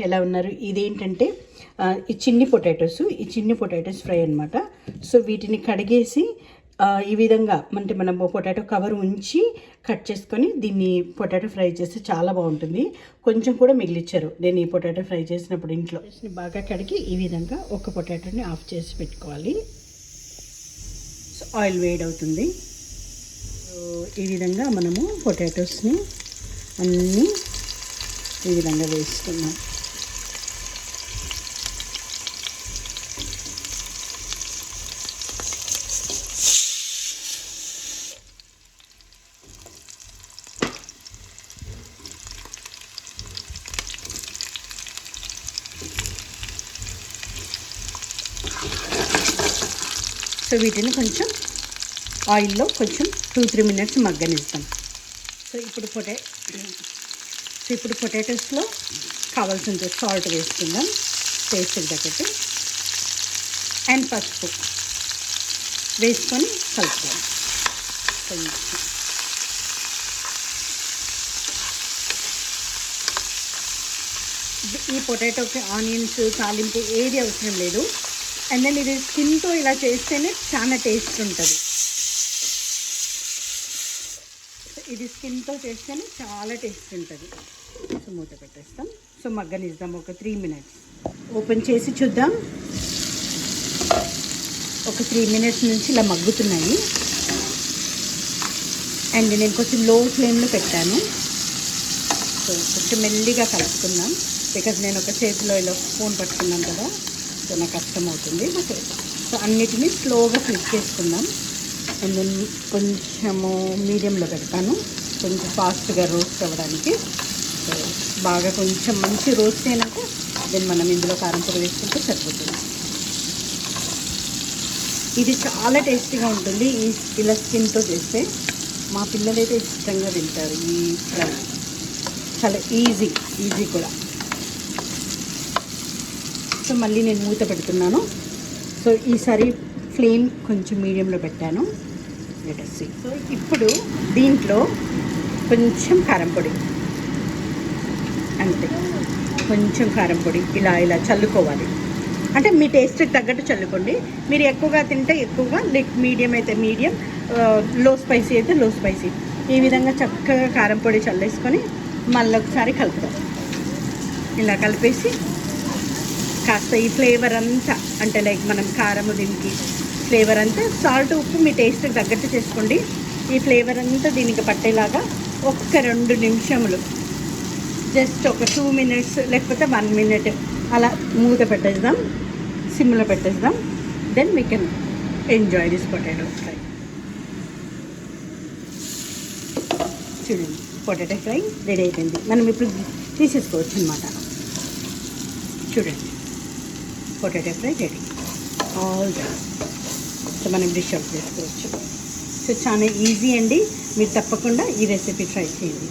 ఎలా ఉన్నారు? ఇదేంటంటే ఈ చిన్ని పొటాటోస్ ఫ్రై అనమాట. సో వీటిని కడిగేసి ఈ విధంగా అంటే మనం పొటాటో కవర్ ఉంచి కట్ చేసుకొని దీన్ని పొటాటో ఫ్రై చేస్తే చాలా బాగుంటుంది. కొంచెం కూడా మిగిలిచ్చారు నేను ఈ పొటాటో ఫ్రై చేసినప్పుడు ఇంట్లో. బాగా కడిగి ఈ విధంగా ఒక పొటాటోని ఆఫ్ చేసి పెట్టుకోవాలి. So oil వేడవుతుంది. సో ఈ విధంగా మనము పొటాటోస్ని అన్నీ ఈ విధంగా వేసుకున్నాం. సో వీటిని కొంచెం ఆయిల్లో కొంచెం 2-3 మినిట్స్ మగ్గనిస్తాం. సో ఇప్పుడు పొటాటోస్లో కావాల్సిన సాల్ట్ వేసుకుందాం టేస్ట్కి తగ్గట్టు, అండ్ పసుపు వేసుకొని కలుపుతాం. కొంచెం ఈ పొటాటోకి ఆనియన్స్ తాలింపు ఏది అవసరం లేదు. అండ్ దెన్ ఇది స్కిన్తో ఇలా చేస్తేనే చాలా టేస్ట్ ఉంటుంది. ఇది స్కిన్తో చేస్తేనే చాలా టేస్ట్ ఉంటుంది. సో మూత పెట్టేస్తాం. సో మగ్గనిద్దాం ఒక 3 మినిట్స్. ఓపెన్ చేసి చూద్దాం. ఒక 3 మినిట్స్ నుంచి ఇలా మగ్గుతున్నాయి. అండ్ నేను కొంచెం లో ఫ్లేమ్లో పెట్టాను. సో కొంచెం మెల్లిగా కలుపుకుందాం. బికాజ్ నేను ఒక చేతిలో ఇలా స్పూన్ పట్టుకున్నాను కదా, సో నాకు కష్టం అవుతుంది. సో అన్నిటినీ స్లోగా ఫ్లిప్ చేసుకుందాం. అండ్ దెన్ కొంచెము మీడియంలో పెడతాను, కొంచెం ఫాస్ట్గా రోస్ట్ అవ్వడానికి. సో బాగా కొంచెం మంచి రోస్ట్ అయినాక దెన్ మనం ఇందులో కారం పొడి వేసుకుంటే సరిపోతుంది. ఇది చాలా టేస్టీగా ఉంటుంది ఇలా స్కిన్తో చేస్తే. మా పిల్లలైతే ఇష్టంగా తింటారు ఈ ఫ్రై. చాలా ఈజీ కూడా. సో మళ్ళీ నేను మూత పెడుతున్నాను. సో ఈసారి ఫ్లేమ్ కొంచెం మీడియంలో పెట్టాను. లెటెస్సీ. సో ఇప్పుడు దీంట్లో కొంచెం కారం పొడి, అంతే, కొంచెం కారం పొడి ఇలా చల్లుకోవాలి. అంటే మీ టేస్ట్కి తగ్గట్టు చల్లుకోండి. మీరు ఎక్కువగా తింటే ఎక్కువగా, మీడియం అయితే మీడియం, లో స్పైసీ అయితే లో స్పైసీ. ఈ విధంగా చక్కగా కారం పొడి చల్లేసుకొని మళ్ళీ ఒకసారి కలుపుతాం. ఇలా కలిపేసి కాస్త ఈ ఫ్లేవర్ అంతా, అంటే లైక్ మనం కారము దీనికి ఫ్లేవర్ అంతా, సాల్ట్ ఉప్పు మీ టేస్ట్కి తగ్గట్టు చేసుకోండి. ఈ ఫ్లేవర్ అంతా దీనికి పట్టేలాగా ఒక్క 2 నిమిషములు, జస్ట్ ఒక 2 మినిట్స్ లేకపోతే 1 మినిట్ అలా మూత పెట్టేద్దాం, సిమ్లో పెట్టేద్దాం. Then we can enjoy this potato fry. చూడండి, పొటాటో ఫ్రై రెడీ అయిపోయింది. మనం ఇప్పుడు తీసేసుకోవచ్చు అన్నమాట. చూడండి, potato fry ready. Already. So మనం డిష్ అవుట్ చేసుకోవచ్చు. సో చాలా ఈజీ అండి. మీరు తప్పకుండా ఈ రెసిపీ ట్రై చేయండి.